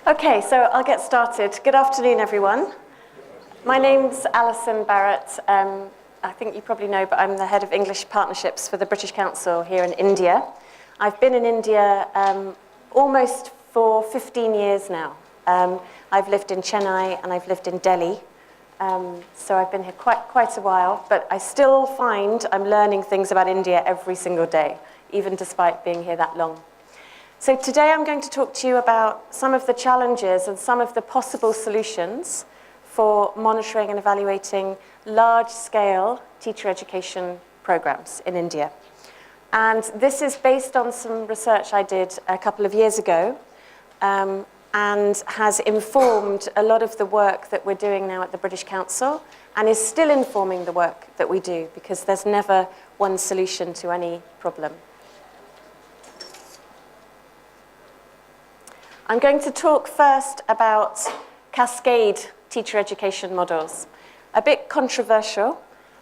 Okay, so I'll get started. Good afternoon, everyone. My name's Alison Barrett. I think you probably know, but I'm the head of English partnerships for the British Council here in India. I've been in India almost for 15 years now. I've lived in Chennai and I've lived in Delhi. So I've been here quite a while, but I still find I'm learning things about India every single day, even despite being here that long. So today I'm going to talk to you about some of the challenges and some of the possible solutions for monitoring and evaluating large-scale teacher education programs in India. And this is based on some research I did a couple of years ago and has informed a lot of the work that we're doing now at the British Council and is still informing the work that we do because there's never one solution to any problem. I'm going to talk first about Cascade teacher education models. A bit controversial,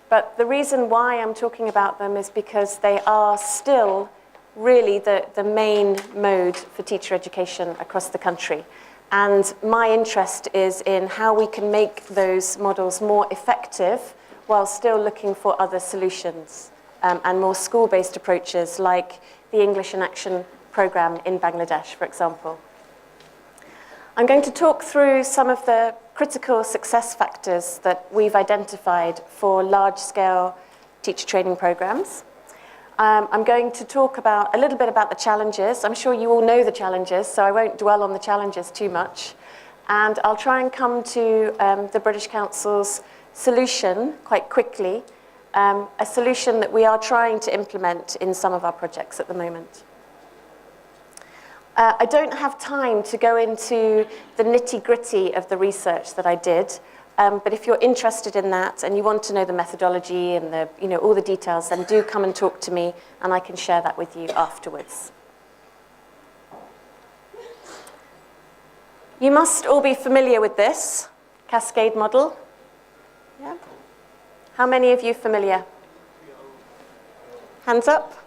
but the reason why I'm talking about them is because they are still really the main mode for teacher education across the country. And my interest is in how we can make those models more effective while still looking for other solutions and more school-based approaches like the English in Action program in Bangladesh, for example. I'm going to talk through some of the critical success factors that we've identified for large-scale teacher training programs. I'm going to talk a little bit about the challenges. I'm sure you all know the challenges, so I won't dwell on the challenges too much. And I'll try and come to the British Council's solution quite quickly, a solution that we are trying to implement in some of our projects at the moment. I don't have time to go into the nitty-gritty of the research that I did, but if you're interested in that and you want to know the methodology and all the details, then do come and talk to me and I can share that with you afterwards. You must all be familiar with this Cascade Model. Yeah? How many of you familiar? Hands up?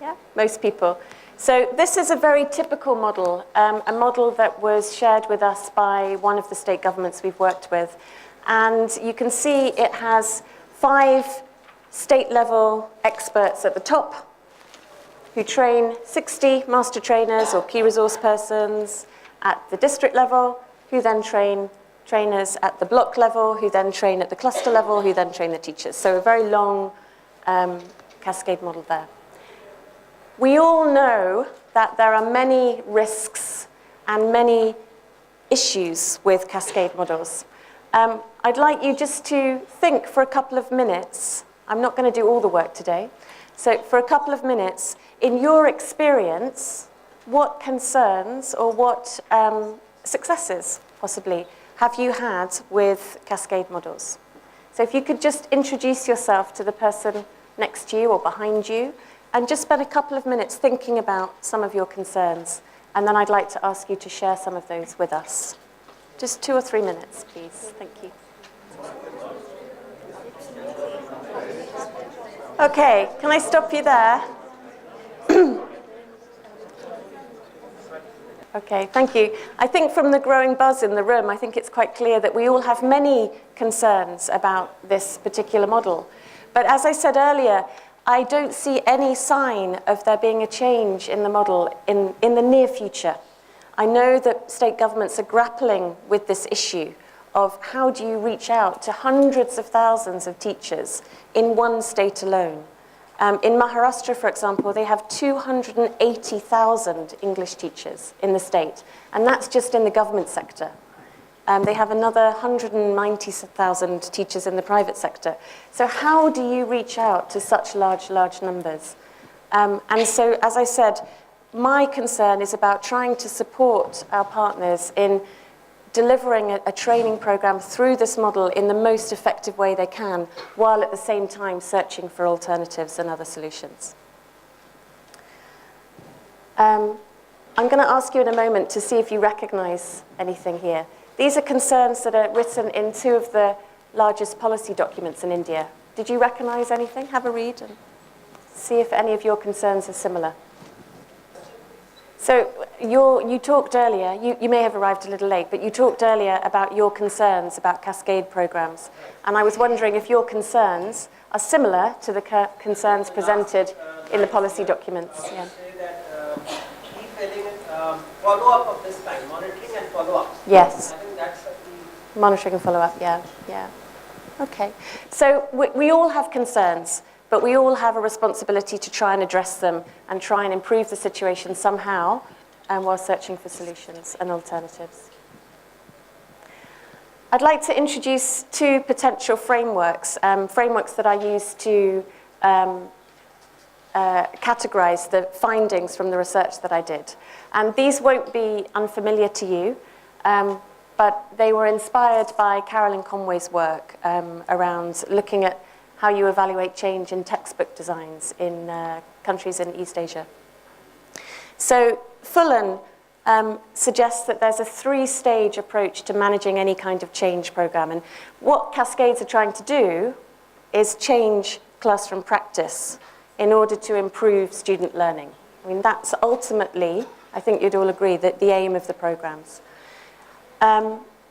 Yeah, most people. So this is a very typical model, a model that was shared with us by one of the state governments we've worked with. And you can see it has 5 state-level experts at the top who train 60 master trainers or key resource persons at the district level, who then train trainers at the block level, who then train at the cluster level, who then train the teachers. So a very long cascade model there. We all know that there are many risks and many issues with cascade models. I'd like you just to think for a couple of minutes. I'm not going to do all the work today. So for a couple of minutes, in your experience, what concerns or what successes, possibly, have you had with cascade models? So if you could just introduce yourself to the person next to you or behind you, and just spend a couple of minutes thinking about some of your concerns. And then I'd like to ask you to share some of those with us. Just 2 or 3 minutes, please. Thank you. Okay, can I stop you there? Okay, thank you. I think from the growing buzz in the room, I think it's quite clear that we all have many concerns about this particular model. But as I said earlier, I don't see any sign of there being a change in the model in the near future. I know that state governments are grappling with this issue of how do you reach out to hundreds of thousands of teachers in one state alone. In Maharashtra, for example, they have 280,000 English teachers in the state, and that's just in the government sector. They have another 190,000 teachers in the private sector. So how do you reach out to such large numbers? And so, as I said, my concern is about trying to support our partners in delivering a training program through this model in the most effective way they can, while at the same time searching for alternatives and other solutions. I'm going to ask you in a moment to see if you recognize anything here. These are concerns that are written in 2 of the largest policy documents in India. Did you recognize anything? Have a read and see if any of your concerns are similar. So you talked earlier, you may have arrived a little late, but you talked earlier about your concerns about Cascade programs. And I was wondering if your concerns are similar to the concerns presented in the policy documents. Yeah. Say that keep element, follow-up of this kind, monitoring and follow-up. Yes. I think that's the Monitoring and follow-up, yeah. Okay. So we all have concerns, but we all have a responsibility to try and address them and try and improve the situation somehow while searching for solutions and alternatives. I'd like to introduce two potential frameworks, frameworks that I use to categorize the findings from the research that I did. And these won't be unfamiliar to you, but they were inspired by Carolyn Conway's work around looking at how you evaluate change in textbook designs in countries in East Asia. So Fullen suggests that there's a three-stage approach to managing any kind of change program. And what Cascades are trying to do is change classroom practice in order to improve student learning. I mean, that's ultimately, I think you'd all agree, that the aim of the programs.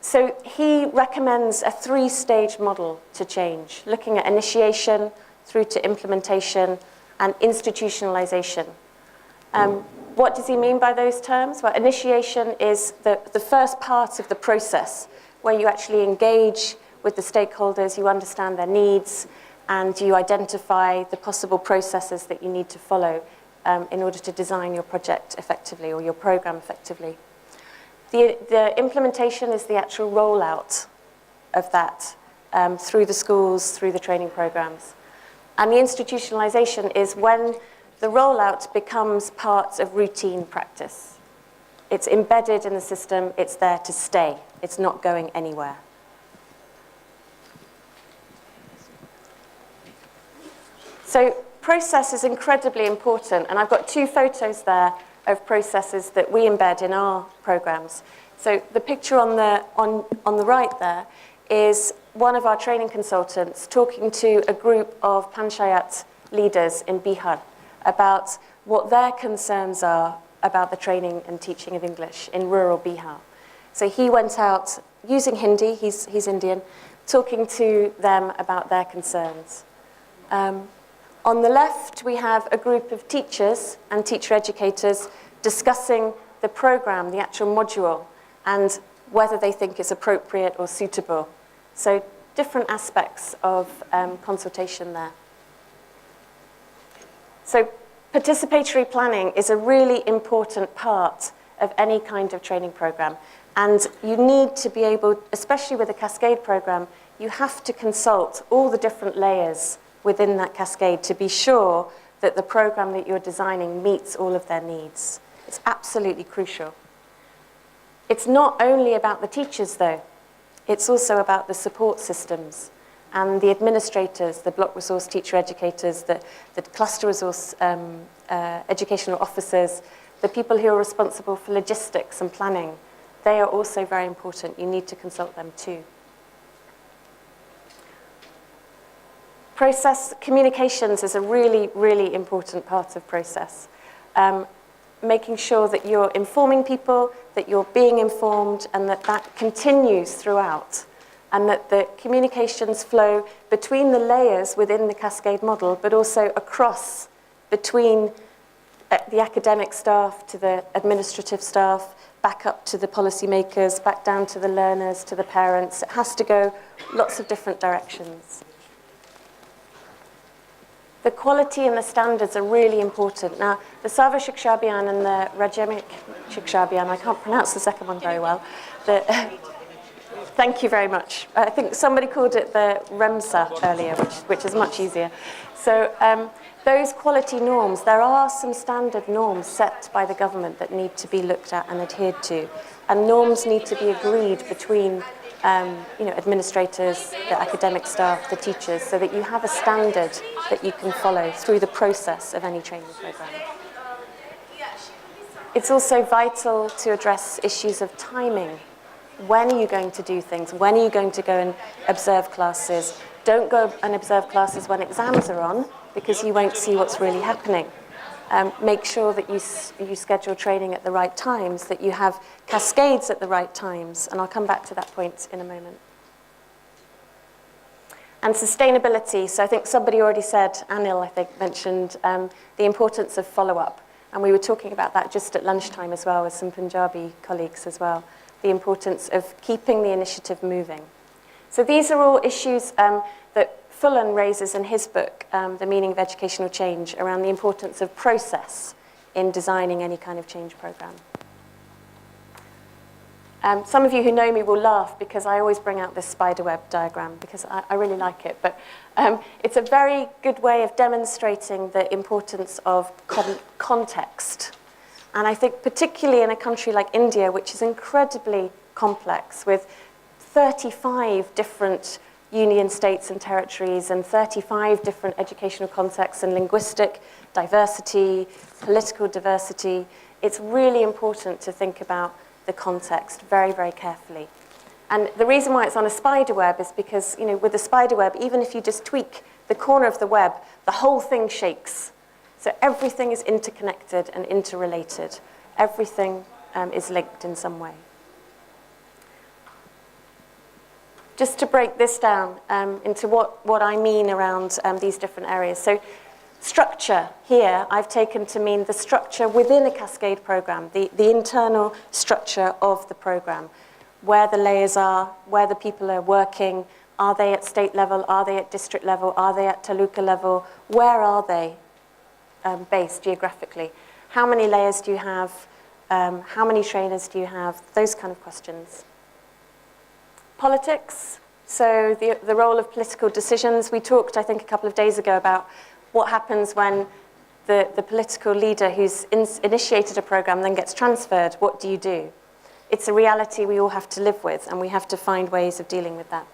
So he recommends a three-stage model to change, looking at initiation through to implementation and institutionalization. What does he mean by those terms? Well, initiation is the first part of the process where you actually engage with the stakeholders, you understand their needs, and you identify the possible processes that you need to follow in order to design your project effectively or your program effectively. The implementation is the actual rollout of that through the schools, through the training programs. And the institutionalization is when the rollout becomes part of routine practice. It's embedded in the system, it's there to stay. It's not going anywhere. So process is incredibly important, and I've got two photos there of processes that we embed in our programs. So the picture on the right there is one of our training consultants talking to a group of Panchayat leaders in Bihar about what their concerns are about the training and teaching of English in rural Bihar. So he went out using Hindi, he's Indian, talking to them about their concerns. On the left, we have a group of teachers and teacher educators discussing the program, the actual module, and whether they think it's appropriate or suitable. So different aspects of consultation there. So participatory planning is a really important part of any kind of training program. And you need to be able, especially with a Cascade program, you have to consult all the different layers within that cascade to be sure that the program that you're designing meets all of their needs. It's absolutely crucial. It's not only about the teachers, though. It's also about the support systems and the administrators, the block resource teacher educators, the cluster resource educational officers, the people who are responsible for logistics and planning. They are also very important. You need to consult them too. Process communications is a really, really important part of process. Making sure that you're informing people, that you're being informed, and that that continues throughout, and that the communications flow between the layers within the Cascade model, but also across between the academic staff to the administrative staff, back up to the policymakers, back down to the learners, to the parents. It has to go lots of different directions. The quality and the standards are really important. Now, the Sarva Shiksha Abhiyan and the Rajyamik Shiksha Abhiyan, I can't pronounce the second one very well. Thank you very much. I think somebody called it the REMSA earlier, which is much easier. So those quality norms, there are some standard norms set by the government that need to be looked at and adhered to. And norms need to be agreed between administrators, the academic staff, the teachers, so that you have a standard that you can follow through the process of any training program. It's also vital to address issues of timing. When are you going to do things? When are you going to go and observe classes? Don't go and observe classes when exams are on, because you won't see what's really happening. make sure that you schedule training at the right times, that you have cascades at the right times, and I'll come back to that point in a moment. And sustainability, so I think somebody already said, Anil, I think, mentioned the importance of follow-up. And we were talking about that just at lunchtime as well with some Punjabi colleagues as well, the importance of keeping the initiative moving. So these are all issues that Fullan raises in his book, The Meaning of Educational Change, around the importance of process in designing any kind of change program. Some of you who know me will laugh because I always bring out this spiderweb diagram because I really like it. But it's a very good way of demonstrating the importance of context. And I think particularly in a country like India, which is incredibly complex, with 35 different union states and territories and 35 different educational contexts and linguistic diversity, political diversity, it's really important to think about the context very, very carefully. And the reason why it's on a spider web is because, with a spider web, even if you just tweak the corner of the web, the whole thing shakes. So everything is interconnected and interrelated. Everything is linked in some way. Just to break this down into what I mean around these different areas. So structure here, I've taken to mean the structure within a Cascade program, the internal structure of the program, where the layers are, where the people are working, are they at state level, are they at district level, are they at taluka level, where are they based geographically? How many layers do you have? How many trainers do you have? Those kind of questions. Politics, so the role of political decisions. We talked, I think, a couple of days ago about what happens when the political leader who's initiated a program then gets transferred. What do you do? It's a reality we all have to live with, and we have to find ways of dealing with that.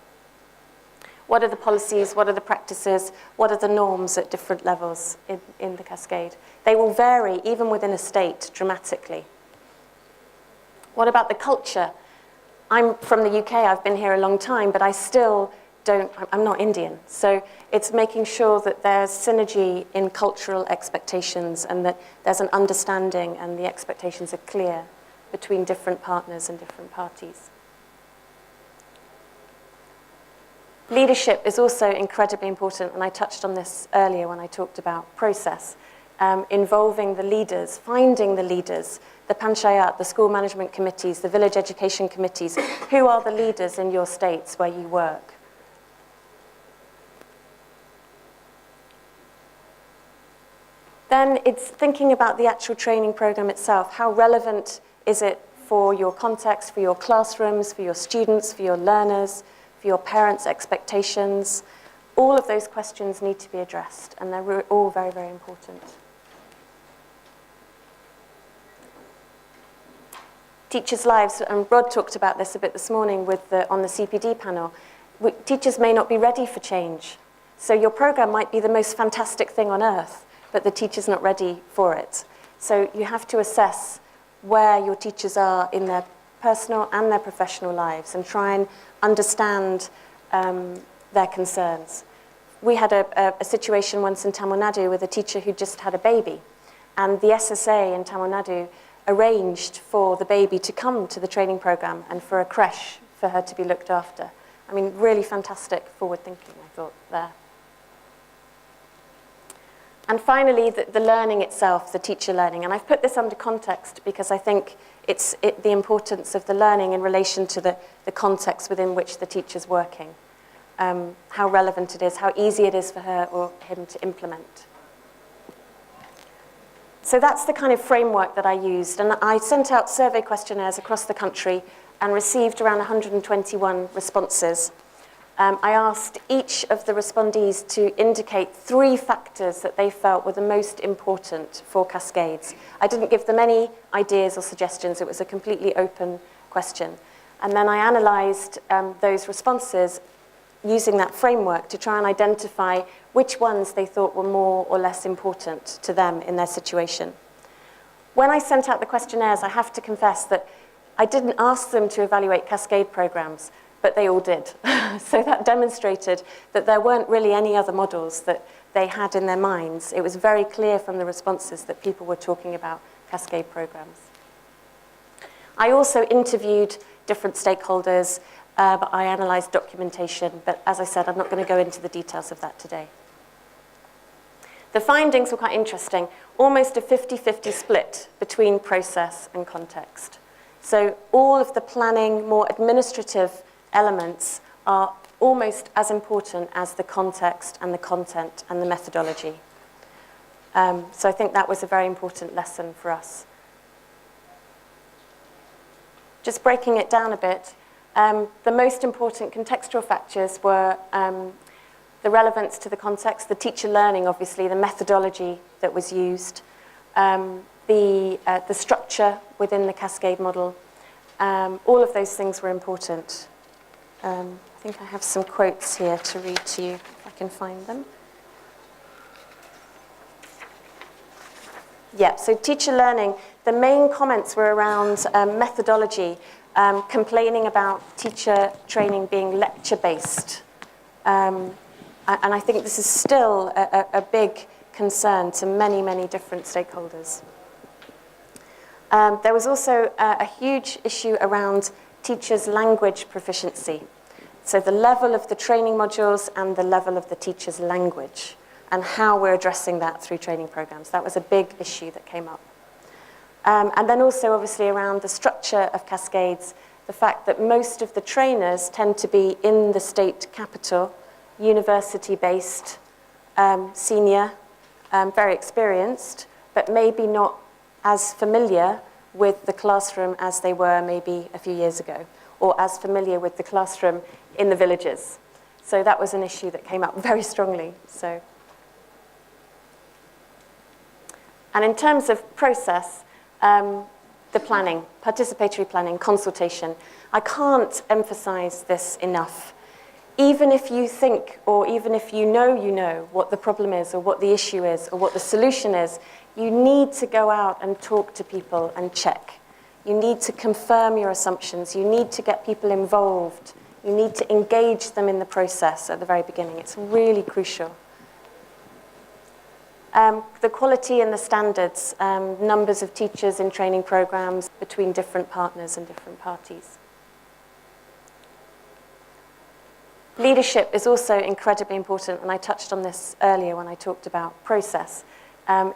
What are the policies? What are the practices? What are the norms at different levels in the Cascade? They will vary, even within a state, dramatically. What about the culture? I'm from the UK, I've been here a long time, but I still I'm not Indian. So it's making sure that there's synergy in cultural expectations and that there's an understanding and the expectations are clear between different partners and different parties. Leadership is also incredibly important, and I touched on this earlier when I talked about process, involving the leaders, finding the leaders, the panchayat, the school management committees, the village education committees. Who are the leaders in your states where you work? Then it's thinking about the actual training program itself. How relevant is it for your context, for your classrooms, for your students, for your learners, for your parents' expectations? All of those questions need to be addressed, and they're all very, very important. Teachers' lives, and Rod talked about this a bit this morning on the CPD panel. Teachers may not be ready for change. So your program might be the most fantastic thing on earth, but the teacher's not ready for it. So you have to assess where your teachers are in their personal and their professional lives and try and understand their concerns. We had a situation once in Tamil Nadu with a teacher who just had a baby, and the SSA in Tamil Nadu arranged for the baby to come to the training program and for a creche for her to be looked after. I mean, really fantastic forward thinking, I thought, there. And finally, the learning itself, the teacher learning. And I've put this under context because I think it's the importance of the learning in relation to the context within which the teacher's working. How relevant it is, how easy it is for her or him to implement. So that's the kind of framework that I used. And I sent out survey questionnaires across the country and received around 121 responses. I asked each of the respondees to indicate 3 factors that they felt were the most important for Cascades. I didn't give them any ideas or suggestions. It was a completely open question. And then I analysed those responses using that framework to try and identify which ones they thought were more or less important to them in their situation. When I sent out the questionnaires, I have to confess that I didn't ask them to evaluate Cascade programs, but they all did. So that demonstrated that there weren't really any other models that they had in their minds. It was very clear from the responses that people were talking about Cascade programs. I also interviewed different stakeholders, I analysed documentation, but as I said, I'm not going to go into the details of that today. The findings were quite interesting, almost a 50-50 split between process and context. So all of the planning, more administrative elements are almost as important as the context and the content and the methodology. So I think that was a very important lesson for us. Just breaking it down a bit, the most important contextual factors were the relevance to the context, the teacher learning, obviously, the methodology that was used, the structure within the Cascade model. All of those things were important. I think I have some quotes here to read to you, if I can find them. Yeah, so teacher learning, the main comments were around methodology, complaining about teacher training being lecture-based. And I think this is still a big concern to many, many different stakeholders. There was also a huge issue around teachers' language proficiency. So the level of the training modules and the level of the teacher's language, and how we're addressing that through training programs. That was a big issue that came up. And then also, obviously, around the structure of Cascades, the fact that most of the trainers tend to be in the state capital, university-based, senior, very experienced, but maybe not as familiar with the classroom as they were maybe a few years ago, or as familiar with the classroom in the villages. So that was an issue that came up very strongly. And in terms of process, the planning, participatory planning, consultation, I can't emphasize this enough. Even if you think, or even if you know what the problem is, or what the issue is, or what the solution is, you need to go out and talk to people and check. You need to confirm your assumptions. You need to get people involved. You need to engage them in the process at the very beginning. It's really crucial. The quality and the standards, numbers of teachers in training programs between different partners and different parties. Leadership is also incredibly important, and I touched on this earlier when I talked about process.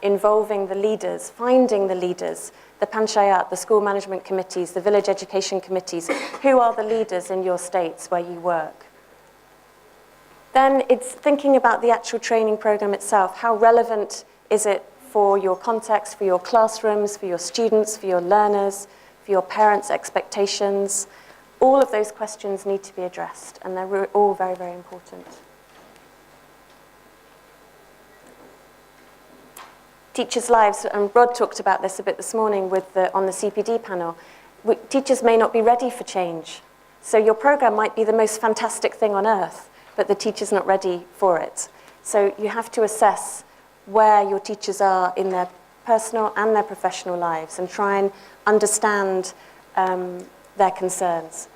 Involving the leaders, finding the leaders, the panchayat, the school management committees, the village education committees. Who are the leaders in your states where you work? Then it's thinking about the actual training program itself. How relevant is it for your context, for your classrooms, for your students, for your learners, for your parents' expectations? All of those questions need to be addressed, and they're all very, very important. Teachers' lives, and Rod talked about this a bit this morning on the CPD panel. Teachers may not be ready for change. So your program might be the most fantastic thing on earth, but the teacher's not ready for it. So you have to assess where your teachers are in their personal and their professional lives and try and understand their concerns.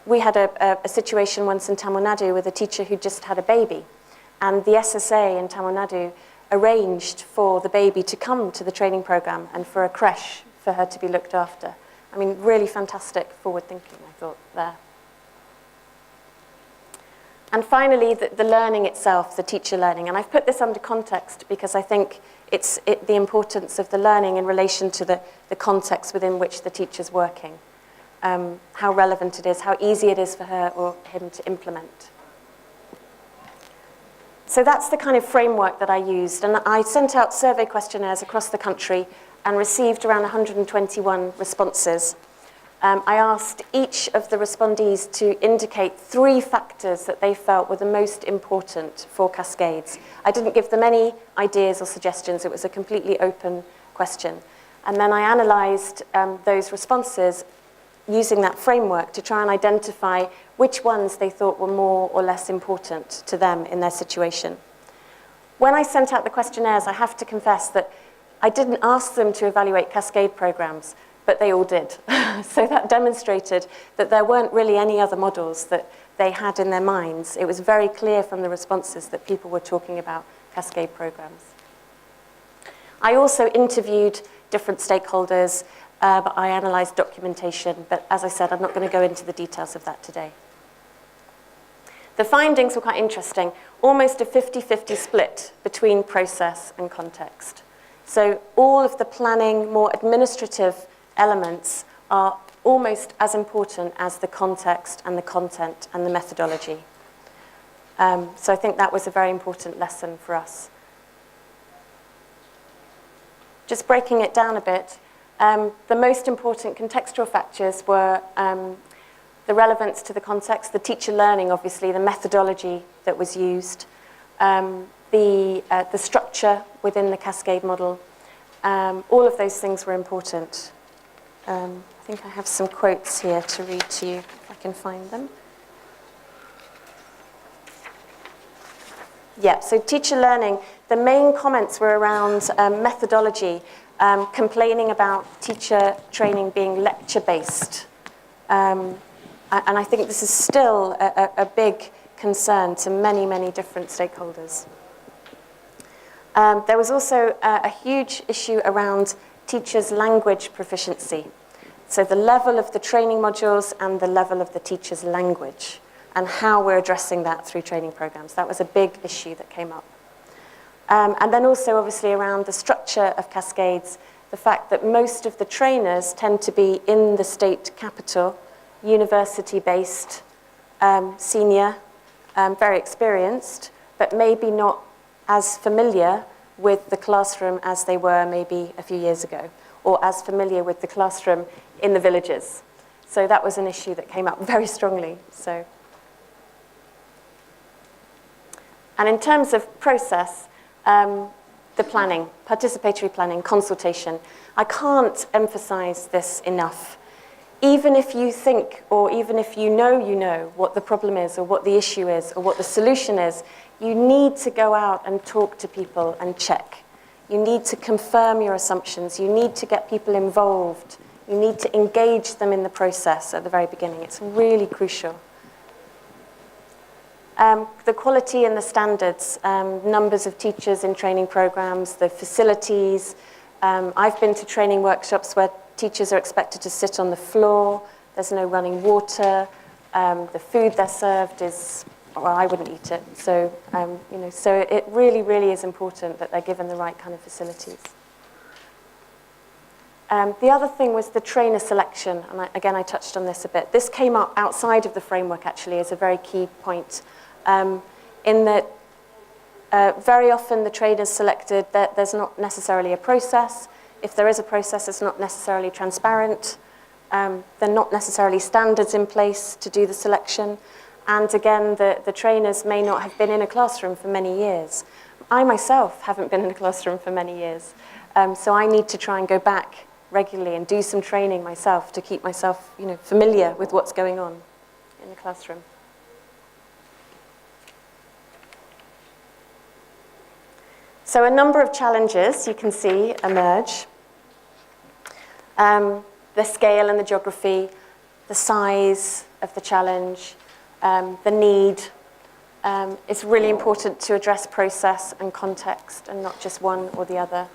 We had a situation once in Tamil Nadu with a teacher who just had a baby, and the SSA in Tamil Nadu arranged for the baby to come to the training program and for a creche for her to be looked after. I mean, really fantastic forward thinking, I thought, there. And finally, the learning itself, the teacher learning. And I've put this under context because I think it's the importance of the learning in relation to the context within which the teacher's working. How relevant it is, how easy it is for her or him to implement. So that's the kind of framework that I used. And I sent out survey questionnaires across the country and received around 121 responses. I asked each of the respondees to indicate 3 factors that they felt were the most important for Cascades. I didn't give them any ideas or suggestions. It was a completely open question. And then I analysed those responses using that framework to try and identify which ones they thought were more or less important to them in their situation. When I sent out the questionnaires, I have to confess that I didn't ask them to evaluate Cascade programs, but they all did. So that demonstrated that there weren't really any other models that they had in their minds. It was very clear from the responses that people were talking about Cascade programs. I also interviewed different stakeholders, I analysed documentation, but as I said, I'm not going to go into the details of that today. The findings were quite interesting, almost a 50-50 split between process and context. So all of the planning, more administrative elements are almost as important as the context and the content and the methodology. So I think that was a very important lesson for us. Just breaking it down a bit, the most important contextual factors were the relevance to the context, the teacher learning, obviously, the methodology that was used, the structure within the Cascade model. All of those things were important. I think I have some quotes here to read to you, if I can find them. Yeah, so teacher learning, the main comments were around methodology, complaining about teacher training being lecture-based. And I think this is still a big concern to many, many different stakeholders. There was also a huge issue around teachers' language proficiency. So the level of the training modules and the level of the teacher's language, and how we're addressing that through training programs. That was a big issue that came up. And then also, obviously, around the structure of Cascades, the fact that most of the trainers tend to be in the state capital, university-based, senior, very experienced, but maybe not as familiar with the classroom as they were maybe a few years ago, or as familiar with the classroom in the villages. So that was an issue that came up very strongly. And in terms of process, the planning, participatory planning, consultation, I can't emphasize this enough. Even if you think, or even if you know what the problem is, or what the issue is, or what the solution is, you need to go out and talk to people and check. You need to confirm your assumptions. You need to get people involved. You need to engage them in the process at the very beginning. It's really crucial. The quality and the standards, numbers of teachers in training programs, the facilities. I've been to training workshops where teachers are expected to sit on the floor. There's no running water. The food they're served is, well, I wouldn't eat it. So, so it really, really is important that they're given the right kind of facilities. The other thing was the trainer selection, and I touched on this a bit. This came up outside of the framework, actually, as a very key point, in that very often the trainers selected, there's not necessarily a process. If there is a process, it's not necessarily transparent. There are not necessarily standards in place to do the selection. And again, the trainers may not have been in a classroom for many years. I myself haven't been in a classroom for many years. So I need to try and go back regularly and do some training myself to keep myself, familiar with what's going on in the classroom. So a number of challenges you can see emerge. The scale and the geography, the size of the challenge, the need. It's really important to address process and context and not just one or the other.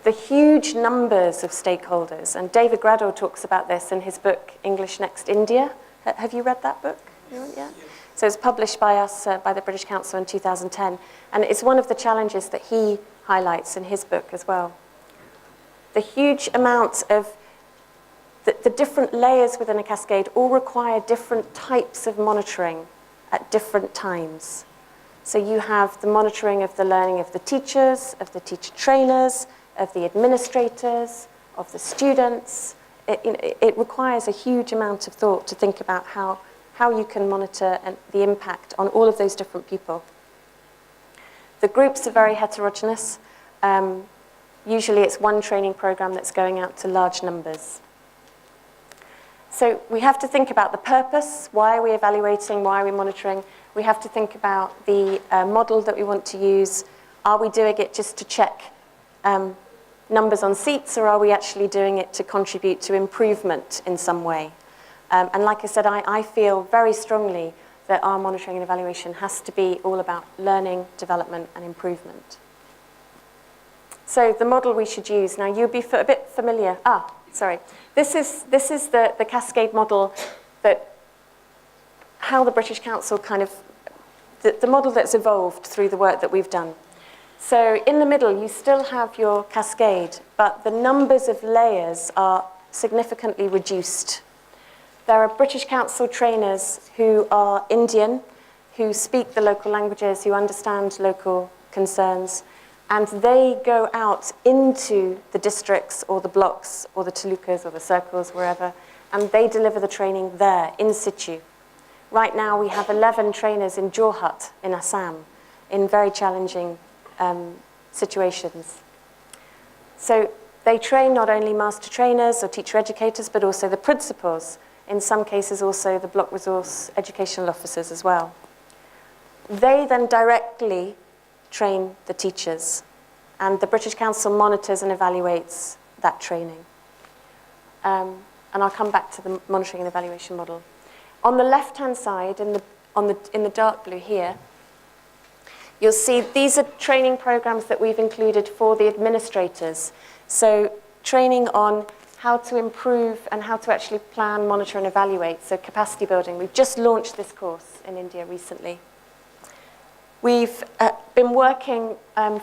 The huge numbers of stakeholders, and David Gradle talks about this in his book, English Next India. Have you read that book? Yeah. So it's published by us, by the British Council in 2010, and it's one of the challenges that he highlights in his book as well. The huge amount of the different layers within a cascade all require different types of monitoring at different times. So you have the monitoring of the learning of the teachers, of the teacher trainers, of the administrators, of the students. It requires a huge amount of thought to think about how you can monitor the impact on all of those different people. The groups are very heterogeneous. Usually it's one training program that's going out to large numbers. So we have to think about the purpose. Why are we evaluating? Why are we monitoring? We have to think about the model that we want to use. Are we doing it just to check numbers on seats, or are we actually doing it to contribute to improvement in some way? And like I said, I feel very strongly that our monitoring and evaluation has to be all about learning, development, and improvement. So the model we should use, now you'll be a bit familiar. This is the Cascade model, that how the British Council kind of, the model that's evolved through the work that we've done. So in the middle, you still have your cascade, but the numbers of layers are significantly reduced. There are British Council trainers who are Indian, who speak the local languages, who understand local concerns, and they go out into the districts or the blocks or the talukas or the circles, wherever, and they deliver the training there, in situ. Right now, we have 11 trainers in Jorhat in Assam, in very challenging situations. So they train not only master trainers or teacher educators, but also the principals, in some cases also the block resource educational officers as well. They then directly train the teachers, and the British Council monitors and evaluates that training. And I'll come back to the monitoring and evaluation model. On the left-hand side, in the dark blue here, you'll see these are training programs that we've included for the administrators. So training on how to improve and how to actually plan, monitor, and evaluate. So capacity building. We've just launched this course in India recently. We've been working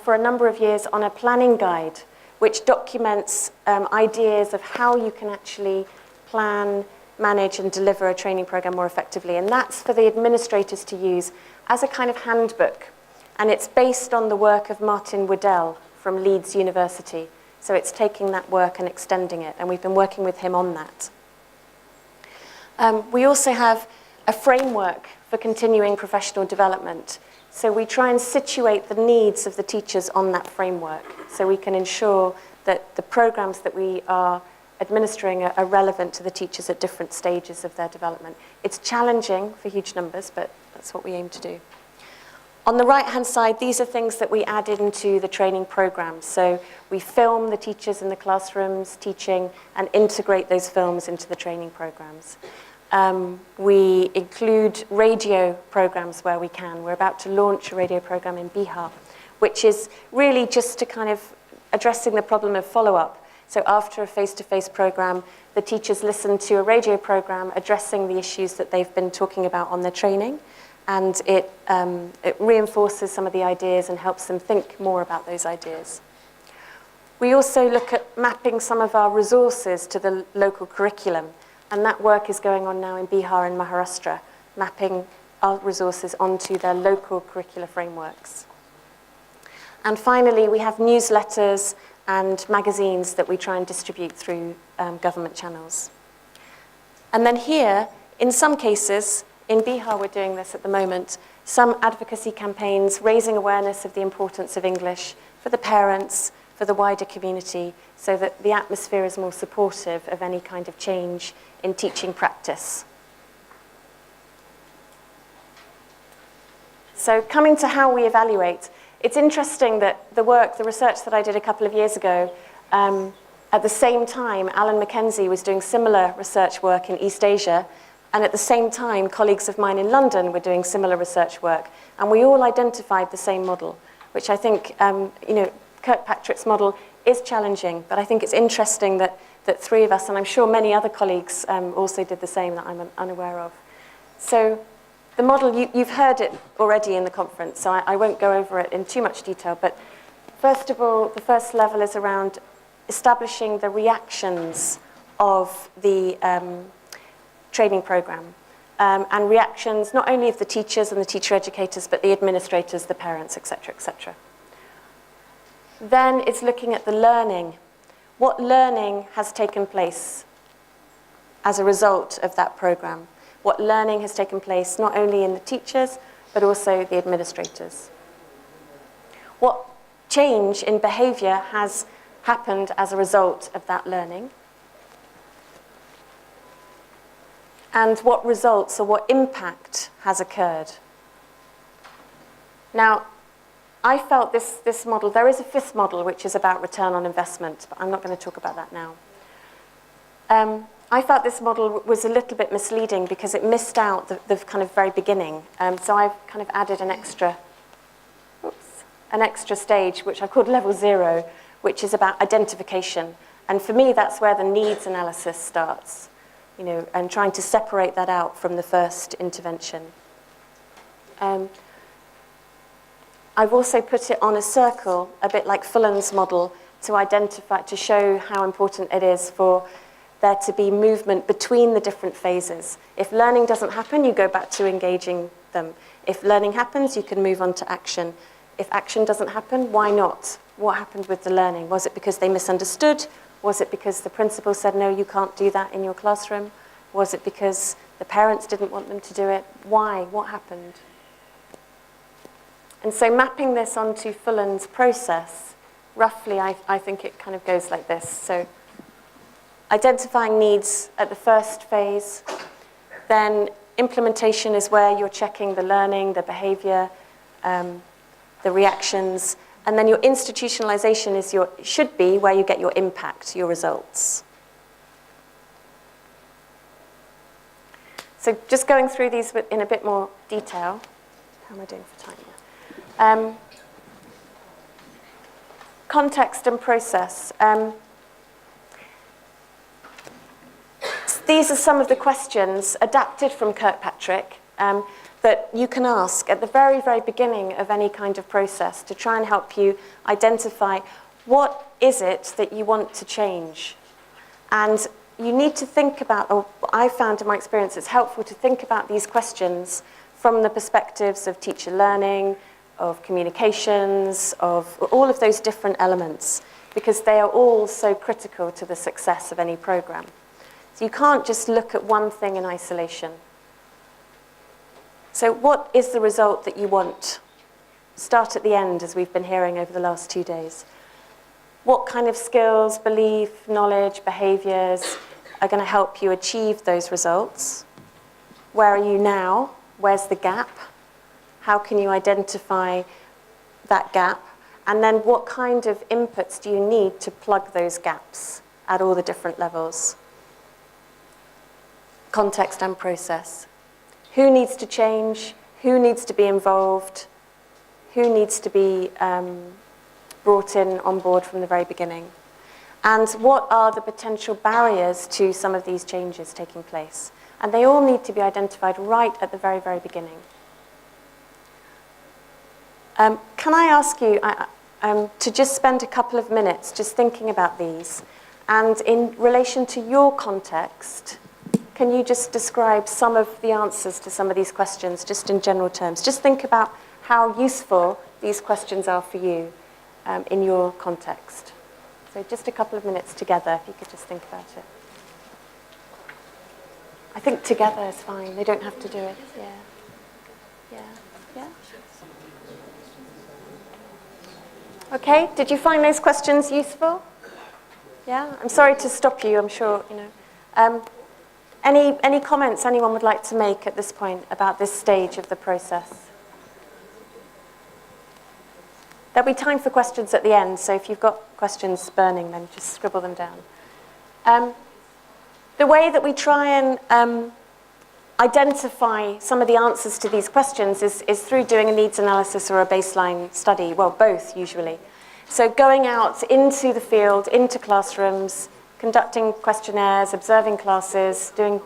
for a number of years on a planning guide, which documents ideas of how you can actually plan, manage, and deliver a training program more effectively. And that's for the administrators to use as a kind of handbook. And it's based on the work of Martin Waddell from Leeds University. So it's taking that work and extending it, and we've been working with him on that. We also have a framework for continuing professional development. So we try and situate the needs of the teachers on that framework, so we can ensure that the programs that we are administering are relevant to the teachers at different stages of their development. It's challenging for huge numbers, but that's what we aim to do. On the right-hand side, these are things that we add into the training programs. So we film the teachers in the classrooms teaching and integrate those films into the training programs. We include radio programs where we can. We're about to launch a radio program in Bihar, which is really just to kind of addressing the problem of follow-up. So after a face-to-face program, the teachers listen to a radio program addressing the issues that they've been talking about on their training. And it reinforces some of the ideas and helps them think more about those ideas. We also look at mapping some of our resources to the local curriculum, and that work is going on now in Bihar and Maharashtra, mapping our resources onto their local curricular frameworks. And finally, we have newsletters and magazines that we try and distribute through government channels. And then here, in some cases, in Bihar, we're doing this at the moment, some advocacy campaigns raising awareness of the importance of English for the parents, for the wider community, so that the atmosphere is more supportive of any kind of change in teaching practice. So coming to how we evaluate, it's interesting that the research that I did a couple of years ago, at the same time, Alan Mackenzie was doing similar research work in East Asia. And at the same time, colleagues of mine in London were doing similar research work. And we all identified the same model, which I think, Kirkpatrick's model is challenging. But I think it's interesting that three of us, and I'm sure many other colleagues also did the same that I'm unaware of. So the model, you've heard it already in the conference, so I won't go over it in too much detail. But first of all, the first level is around establishing the reactions of the training program, and reactions not only of the teachers and the teacher educators, but the administrators, the parents, etc., etc. Then it's looking at the learning. What learning has taken place as a result of that program? What learning has taken place not only in the teachers, but also the administrators? What change in behavior has happened as a result of that learning? And what results or what impact has occurred? Now, I felt this model, there is a fifth model which is about return on investment, but I'm not going to talk about that now. I felt this model was a little bit misleading because it missed out the kind of very beginning. So I've kind of added an extra stage, which I've called level 0, which is about identification. And for me, that's where the needs analysis starts, you know, and trying to separate that out from the first intervention. I've also put it on a circle, a bit like Fullen's model, to identify, to show how important it is for there to be movement between the different phases. If learning doesn't happen, you go back to engaging them. If learning happens, you can move on to action. If action doesn't happen, why not? What happened with the learning? Was it because they misunderstood? Was it because the principal said, no, you can't do that in your classroom? Was it because the parents didn't want them to do it? Why? What happened? And so mapping this onto Fullen's process, roughly, I think it kind of goes like this. So identifying needs at the first phase, then implementation is where you're checking the learning, the behavior, the reactions, and then your institutionalization is should be where you get your impact, your results. So just going through these in a bit more detail. How am I doing for time? Context and process. These are some of the questions adapted from Kirkpatrick that you can ask at the very, very beginning of any kind of process to try and help you identify what is it that you want to change. And you need to think about, or I found in my experience it's helpful to think about these questions from the perspectives of teacher learning, of communications, of all of those different elements, because they are all so critical to the success of any program. So you can't just look at one thing in isolation. So what is the result that you want? Start at the end, as we've been hearing over the last 2 days. What kind of skills, belief, knowledge, behaviors are going to help you achieve those results? Where are you now? Where's the gap? How can you identify that gap? And then what kind of inputs do you need to plug those gaps at all the different levels? Context and process. Who needs to change? Who needs to be involved? Who needs to be brought in on board from the very beginning? And what are the potential barriers to some of these changes taking place? And they all need to be identified right at the very, very beginning. Can I ask you to just spend a couple of minutes just thinking about these? And in relation to your context, can you just describe some of the answers to some of these questions, just in general terms? Just think about how useful these questions are for you in your context. So just a couple of minutes together, if you could just think about it. I think together is fine. They don't have to do it. Yeah. Yeah. Yeah. Okay, did you find those questions useful? Yeah, I'm sorry to stop you, I'm sure, you know. Any comments anyone would like to make at this point about this stage of the process? There'll be time for questions at the end, so if you've got questions burning, then just scribble them down. The way that we try and identify some of the answers to these questions is through doing a needs analysis or a baseline study, well, both usually. So going out into the field, into classrooms, conducting questionnaires, observing classes, doing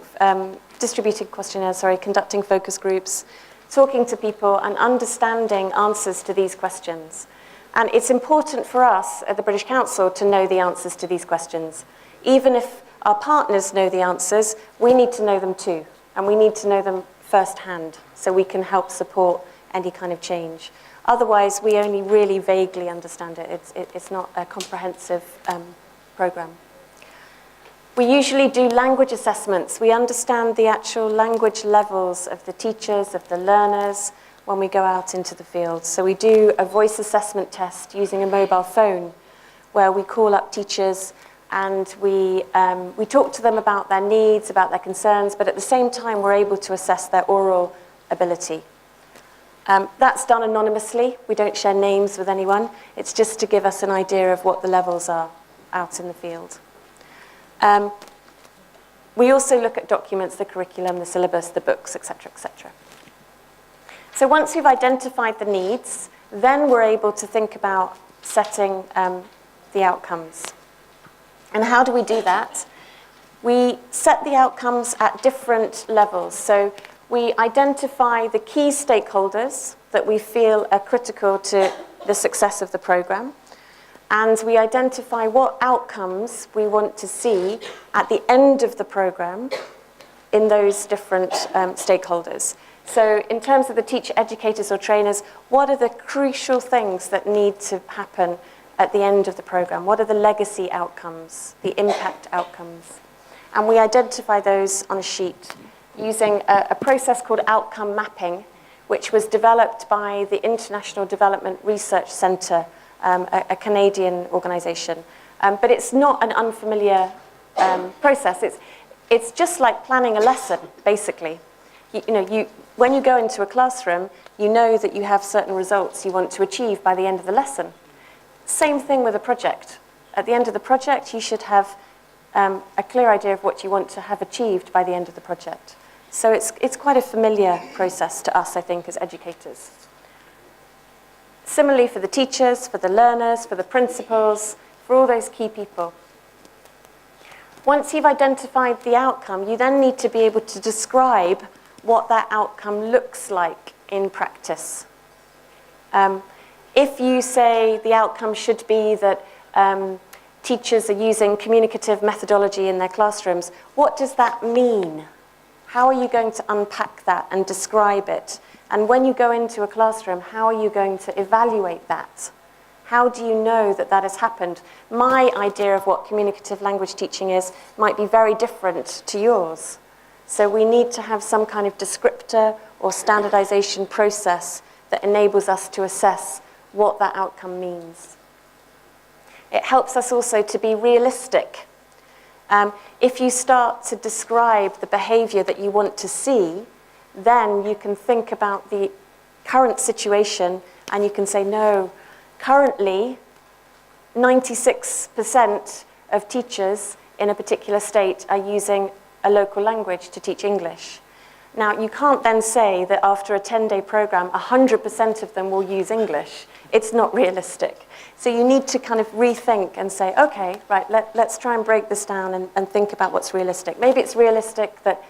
distributed questionnaires, conducting focus groups, talking to people and understanding answers to these questions. And it's important for us at the British Council to know the answers to these questions. Even if our partners know the answers, we need to know them too. And we need to know them firsthand so we can help support any kind of change. Otherwise, we only really vaguely understand it. It's not a comprehensive program. We usually do language assessments. We understand the actual language levels of the teachers, of the learners, when we go out into the field. So we do a voice assessment test using a mobile phone where we call up teachers and we talk to them about their needs, about their concerns, but at the same time we're able to assess their oral ability. That's done anonymously. We don't share names with anyone. It's just to give us an idea of what the levels are out in the field. We also look at documents, the curriculum, the syllabus, the books, etc., etc. So once we've identified the needs, then we're able to think about setting the outcomes. And how do we do that? We set the outcomes at different levels. So we identify the key stakeholders that we feel are critical to the success of the program. And we identify what outcomes we want to see at the end of the program in those different stakeholders. So in terms of the teacher, educators, or trainers, what are the crucial things that need to happen at the end of the program? What are the legacy outcomes, the impact outcomes? And we identify those on a sheet using a process called outcome mapping, which was developed by the International Development Research Centre, a Canadian organisation. But it's not an unfamiliar process. It's just like planning a lesson, basically. When you go into a classroom, you know that you have certain results you want to achieve by the end of the lesson. Same thing with a project. At the end of the project, you should have a clear idea of what you want to have achieved by the end of the project. So it's quite a familiar process to us, I think, as educators. Similarly for the teachers, for the learners, for the principals, for all those key people. Once you've identified the outcome, you then need to be able to describe what that outcome looks like in practice. If you say the outcome should be that teachers are using communicative methodology in their classrooms, what does that mean? How are you going to unpack that and describe it? And when you go into a classroom, how are you going to evaluate that? How do you know that that has happened? My idea of what communicative language teaching is might be very different to yours. So we need to have some kind of descriptor or standardization process that enables us to assess what that outcome means. It helps us also to be realistic. If you start to describe the behavior that you want to see, then you can think about the current situation and you can say, no, currently 96% of teachers in a particular state are using a local language to teach English. Now, you can't then say that after a 10-day program, 100% of them will use English. It's not realistic. So you need to kind of rethink and say, okay, right, let's try and break this down and think about what's realistic. Maybe it's realistic that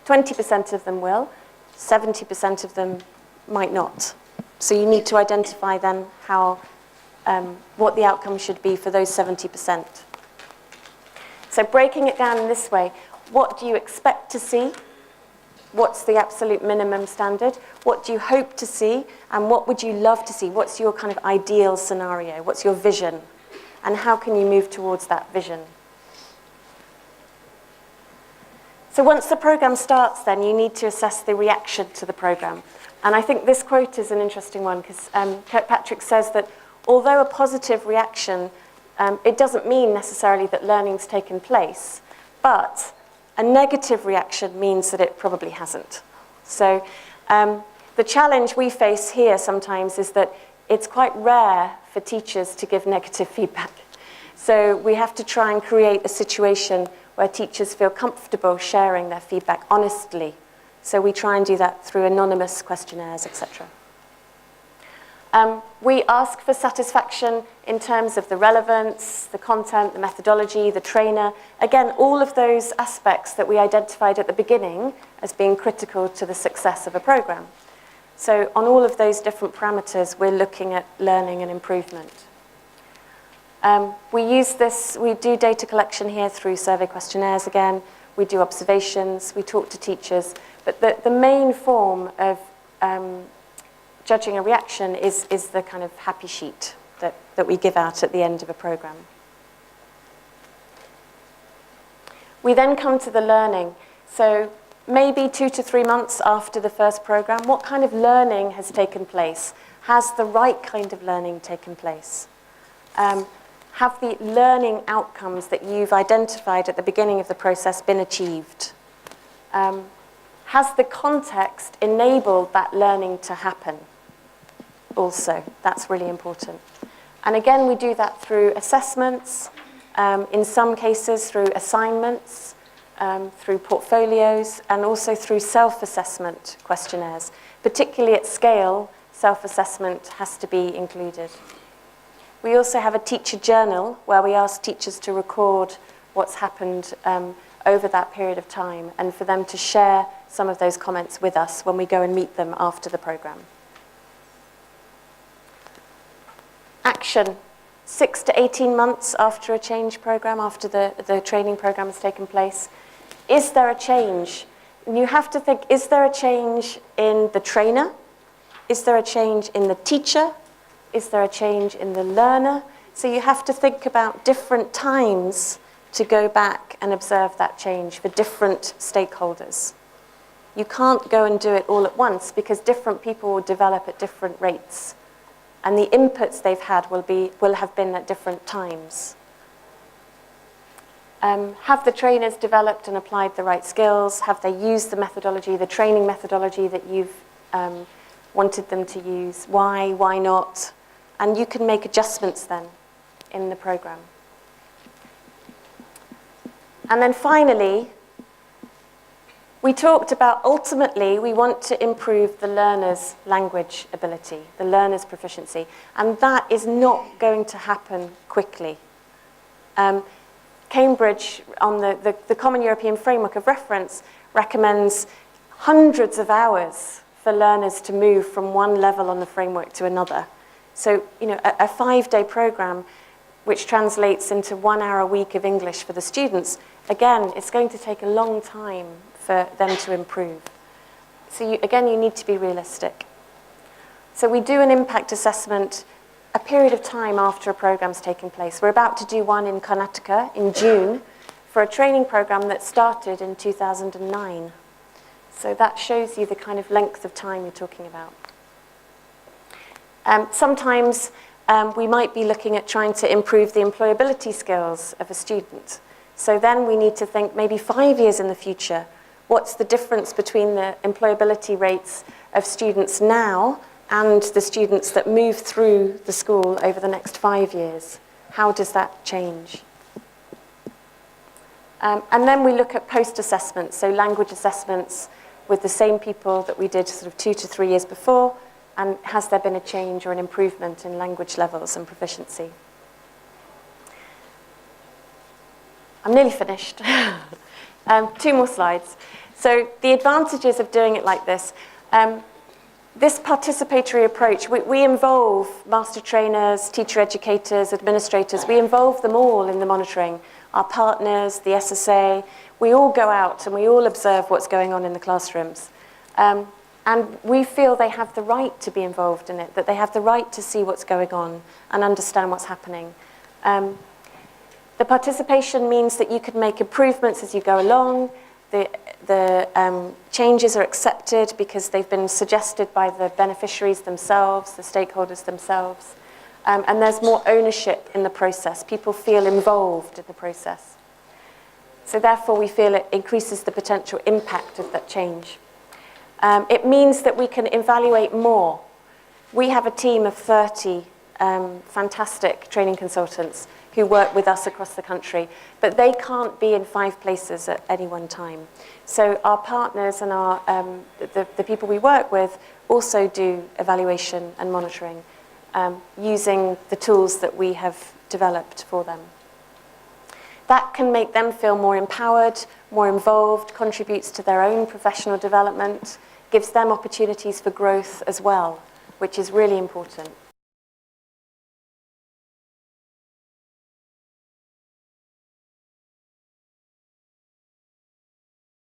20% of them will, 70% of them might not. So you need to identify then how, what the outcome should be for those 70%. So breaking it down in this way, what do you expect to see? What's the absolute minimum standard? What do you hope to see? And what would you love to see? What's your kind of ideal scenario? What's your vision? And how can you move towards that vision? So once the program starts, then you need to assess the reaction to the program. And I think this quote is an interesting one because Kirkpatrick says that although a positive reaction, it doesn't mean necessarily that learning's taken place, but a negative reaction means that it probably hasn't. So the challenge we face here sometimes is that it's quite rare for teachers to give negative feedback. So we have to try and create a situation where teachers feel comfortable sharing their feedback honestly. So we try and do that through anonymous questionnaires, etc. We ask for satisfaction in terms of the relevance, the content, the methodology, the trainer. Again, all of those aspects that we identified at the beginning as being critical to the success of a program. So on all of those different parameters, we're looking at learning and improvement. We do data collection here through survey questionnaires again. We do observations, we talk to teachers. But the main form of judging a reaction is the kind of happy sheet that we give out at the end of a program. We then come to the learning. So maybe 2 to 3 months after the first program, what kind of learning has taken place? Has the right kind of learning taken place? Have the learning outcomes that you've identified at the beginning of the process been achieved? Has the context enabled that learning to happen? Also, that's really important. And again, we do that through assessments, in some cases through assignments, through portfolios, and also through self-assessment questionnaires. Particularly at scale, self-assessment has to be included. We also have a teacher journal where we ask teachers to record what's happened over that period of time, and for them to share some of those comments with us when we go and meet them after the program. Action. 6 to 18 months after a change program, after the training program has taken place. Is there a change? And you have to think, is there a change in the trainer? Is there a change in the teacher? Is there a change in the learner? So you have to think about different times to go back and observe that change for different stakeholders. You can't go and do it all at once because different people will develop at different rates. And the inputs they've had will have been at different times. Have the trainers developed and applied the right skills? Have they used the methodology, the training methodology that you've wanted them to use? Why not? And you can make adjustments then in the program. And then finally, we talked about ultimately we want to improve the learner's language ability, the learner's proficiency, and that is not going to happen quickly. Cambridge, on the Common European Framework of Reference, recommends hundreds of hours for learners to move from one level on the framework to another. So, a 5-day program, which translates into 1 hour a week of English for the students, again, it's going to take a long time for them to improve. So you need to be realistic. So we do an impact assessment a period of time after a program's taken place. We're about to do one in Karnataka in June for a training program that started in 2009. So that shows you the kind of length of time you're talking about. Sometimes we might be looking at trying to improve the employability skills of a student. So then we need to think maybe 5 years in the future, what's the difference between the employability rates of students now and the students that move through the school over the next 5 years? How does that change? And then we look at post-assessments, so language assessments with the same people that we did sort of 2 to 3 years before, and has there been a change or an improvement in language levels and proficiency? I'm nearly finished. 2 more slides. So the advantages of doing it like this. This participatory approach, we involve master trainers, teacher educators, administrators. We involve them all in the monitoring. Our partners, the SSA, we all go out and we all observe what's going on in the classrooms. And we feel they have the right to be involved in it, that they have the right to see what's going on and understand what's happening. The participation means that you can make improvements as you go along. The changes are accepted because they've been suggested by the beneficiaries themselves, the stakeholders themselves. And there's more ownership in the process. People feel involved in the process. So therefore, we feel it increases the potential impact of that change. It means that we can evaluate more. We have a team of 30 fantastic training consultants who work with us across the country, but they can't be in 5 places at any one time. So our partners and the people we work with also do evaluation and monitoring using the tools that we have developed for them. That can make them feel more empowered, more involved, contributes to their own professional development, gives them opportunities for growth as well, which is really important.